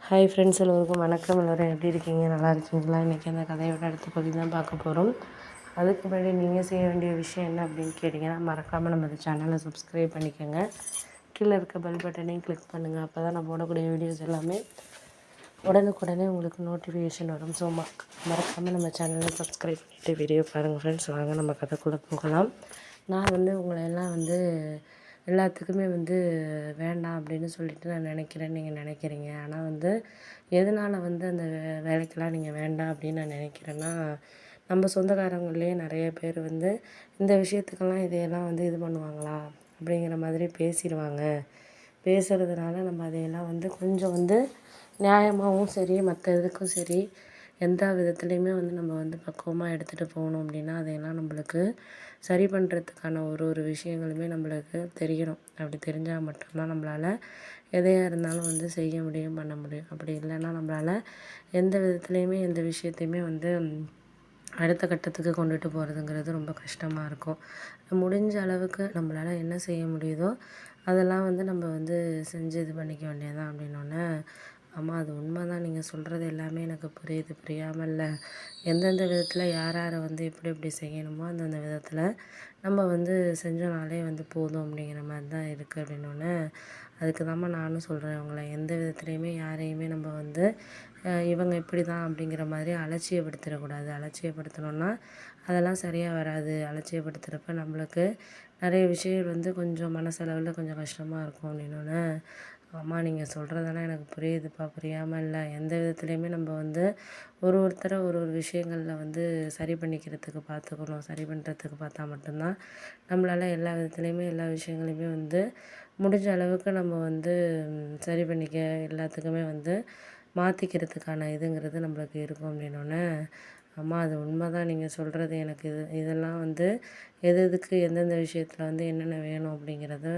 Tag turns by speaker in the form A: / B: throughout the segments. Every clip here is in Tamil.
A: ஹாய் ஃப்ரெண்ட்ஸ், எல்லோருக்கும் வணக்கம். எல்லோரும் எப்படி இருக்கீங்க? நல்லா இருக்கீங்களா? இன்றைக்கி அந்த கதையோட அடுத்த பகுதி தான் பார்க்க போகிறோம். அதுக்கு முன்னாடி நீங்கள் செய்ய வேண்டிய விஷயம் என்ன அப்படின்னு கேட்டிங்கன்னா, மறக்காமல் நம்ம இந்த சேனலை சப்ஸ்கிரைப் பண்ணிக்கோங்க. கீழே இருக்க பெல் பட்டனையும் கிளிக் பண்ணுங்கள். அப்போ தான் நம்ம போடக்கூடிய வீடியோஸ் எல்லாமே உடனுக்குடனே உங்களுக்கு நோட்டிஃபிகேஷன் வரும். ஸோ மறக்காமல் நம்ம சேனலை சப்ஸ்கிரைப் பண்ணிவிட்டு வீடியோ பாருங்கள் ஃப்ரெண்ட்ஸ். வாங்க நம்ம கதைக்குள்ளே போகலாம். நான் உங்களை எல்லாம் எல்லாத்துக்குமே வேண்டாம் அப்படின்னு சொல்லிட்டு நான் நினைக்கிறேன்னு நீங்கள் நினைக்கிறீங்க. ஆனால் எதனால் அந்த வேலைக்கெல்லாம் நீங்கள் வேண்டாம் அப்படின்னு நான் நினைக்கிறேன்னா, நம்ம சொந்தக்காரங்கள்லேயே நிறைய பேர் இந்த விஷயத்துக்கெல்லாம் இதையெல்லாம் இது பண்ணுவாங்களா அப்படிங்கிற மாதிரி பேசிடுவாங்க. பேசுகிறதுனால நம்ம அதையெல்லாம் கொஞ்சம் நியாயமாகவும் சரி, மற்ற இதுக்கும் சரி, எந்த விதத்துலேயுமே நம்ம பக்குவமாக எடுத்துகிட்டு போகணும் அப்படின்னா, அதையெல்லாம் நம்மளுக்கு சரி பண்ணுறதுக்கான ஒரு விஷயங்களுமே நம்மளுக்கு தெரியணும். அப்படி தெரிஞ்சால் மட்டும்தான் நம்மளால் எதையாக இருந்தாலும் செய்ய முடியும், பண்ண முடியும். அப்படி இல்லைன்னா நம்மளால் எந்த விதத்துலேயுமே எந்த விஷயத்தையுமே அடுத்த கட்டத்துக்கு கொண்டுட்டு போகிறதுங்கிறது ரொம்ப கஷ்டமாக இருக்கும். முடிஞ்ச அளவுக்கு நம்மளால் என்ன செய்ய முடியுதோ அதெல்லாம் நம்ம செஞ்சு இது பண்ணிக்க வேண்டியதுதான் அப்படின்னோடனே, ஆமாம் அது உண்மை தான், நீங்கள் சொல்கிறது எல்லாமே எனக்கு புரியுது. புரியாமல் இல்லை, எந்தெந்த விதத்தில் யார் யாரை எப்படி எப்படி செய்யணுமோ அந்தந்த விதத்தில் நம்ம செஞ்சோனாலே போதும் அப்படிங்கிற மாதிரி தான் இருக்குது அப்படின்னோடனே, அதுக்கு தாம்மா நானும் சொல்கிறேன் அவங்கள எந்த விதத்துலேயுமே யாரையுமே நம்ம இவங்க இப்படி தான் அப்படிங்கிற மாதிரி அலட்சியப்படுத்திடக்கூடாது. அலட்சியப்படுத்தினோன்னா அதெல்லாம் சரியாக வராது. அலட்சியப்படுத்துகிறப்ப நம்மளுக்கு நிறைய விஷயங்கள் கொஞ்சம் மனசளவில் கொஞ்சம் கஷ்டமாக இருக்கும் அப்படின்னோடனே, ஆமாம் நீங்கள் சொல்கிறதெல்லாம் எனக்கு புரியுதுப்பா, புரியாமல் இல்லை. எந்த விதத்துலேயுமே நம்ம ஒருத்தரை ஒரு விஷயங்களில் சரி பண்ணிக்கிறதுக்கு பார்த்துக்கணும். சரி பண்ணுறதுக்கு பார்த்தா மட்டும்தான் நம்மளால் எல்லா விதத்துலேயுமே எல்லா விஷயங்களையுமே முடிஞ்ச அளவுக்கு நம்ம சரி பண்ணிக்க எல்லாத்துக்குமே மாற்றிக்கிறதுக்கான இதுங்கிறது நம்மளுக்கு இருக்கும் அப்படின்னோடனே, ஆமாம் அது உண்மை தான் நீங்கள் சொல்கிறது. எனக்கு இதெல்லாம் எது எதுக்கு எந்தெந்த விஷயத்தில் என்னென்ன வேணும் அப்படிங்கிறத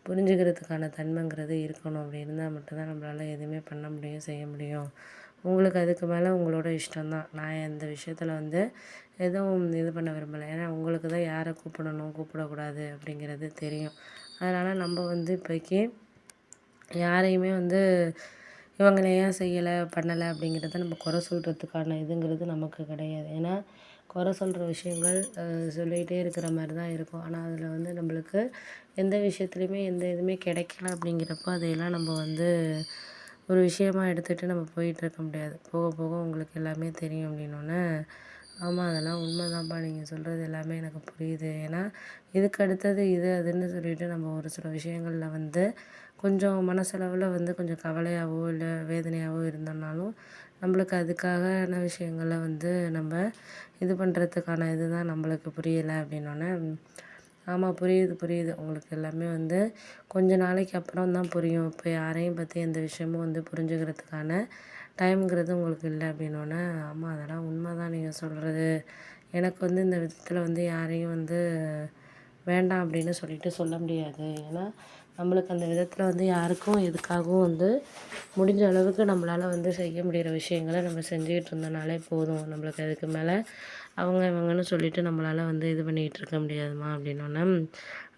A: புரிஞ்சுக்கிறதுக்கான தன்மைங்கிறது இருக்கணும். அப்படி இருந்தால் மட்டும்தான் நம்மளால் எதுவுமே பண்ண முடியும், செய்ய முடியும். உங்களுக்கு அதுக்கு மேலே உங்களோட இஷ்டம்தான். நான் இந்த விஷயத்தில் எதுவும் இது பண்ண விரும்பலை. ஏன்னா உங்களுக்கு தான் யாரை கூப்பிடணும், கூப்பிடக்கூடாது அப்படிங்கிறது தெரியும். அதனால் நம்ம இப்போக்கி யாரையுமே இவங்கள ஏன் செய்யலை, பண்ணலை அப்படிங்கிறத நம்ம குறை சொல்கிறதுக்கான இதுங்கிறது நமக்கு கிடையாது. ஏன்னா குறை சொல்கிற விஷயங்கள் சொல்லிகிட்டே இருக்கிற மாதிரி தான் இருக்கும். ஆனால் அதில் நம்மளுக்கு எந்த விஷயத்துலையுமே எந்த இதுவுமே கிடைக்கல அப்படிங்கிறப்போ அதையெல்லாம் நம்ம ஒரு விஷயமா எடுத்துகிட்டு நம்ம போயிட்டுருக்க முடியாது. போக போக உங்களுக்கு எல்லாமே தெரியும் அப்படின்னோடனே, ஆமாம் அதெல்லாம் உண்மைதான்ப்பா, நீங்கள் சொல்கிறது எல்லாமே எனக்கு புரியுது. ஏன்னா இதுக்கு அடுத்தது இது அதுன்னு சொல்லிட்டு நம்ம ஒரு சில விஷயங்களில் கொஞ்சம் மனசளவில் கொஞ்சம் கவலையாகவோ இல்லை வேதனையாகவோ இருந்தோம்னாலும் நம்மளுக்கு அதுக்கான விஷயங்களை நம்ம இது பண்ணுறதுக்கான இதுதான் நம்மளுக்கு புரியலை அப்படின்னோடனே, ஆமாம் புரியுது புரியுது, உங்களுக்கு எல்லாமே கொஞ்ச நாளைக்கு அப்புறம் தான் புரியும். இப்போ யாரையும் பற்றி எந்த விஷயமும் புரிஞ்சுக்கிறதுக்கான டைம்ங்கிறது உங்களுக்கு இல்லை அப்படின்னோடனே, ஆமாம் அதெல்லாம் உண்மை தான் நீங்கள் சொல்கிறது. எனக்கு இந்த விதத்தில் யாரையும் வேண்டாம் அப்படின்னு சொல்லிட்டு சொல்ல முடியாது. ஏன்னா நம்மளுக்கு அந்த விதத்தில் யாருக்கும் எதுக்காகவும் முடிஞ்ச அளவுக்கு நம்மளால் செய்ய முடிகிற விஷயங்களை நம்ம செஞ்சுக்கிட்டு இருந்தோனாலே போதும். நம்மளுக்கு அதுக்கு மேலே அவங்க இவங்கன்னு சொல்லிட்டு நம்மளால் இது பண்ணிக்கிட்டு இருக்க முடியாதும்மா அப்படின்னோடனே,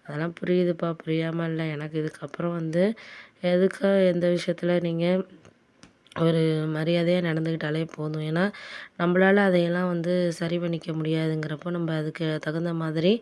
A: அதெல்லாம் புரியுதுப்பா, புரியாமல் இல்லை. எனக்கு இதுக்கப்புறம் எதுக்கு எந்த விஷயத்தில் நீங்கள் ஒரு மரியாதையாக நடந்துக்கிட்டாலே போதும். ஏன்னா நம்மளால் அதையெல்லாம் சரி பண்ணிக்க முடியாதுங்கிறப்போ நம்ம அதுக்கு தகுந்த மாதிரி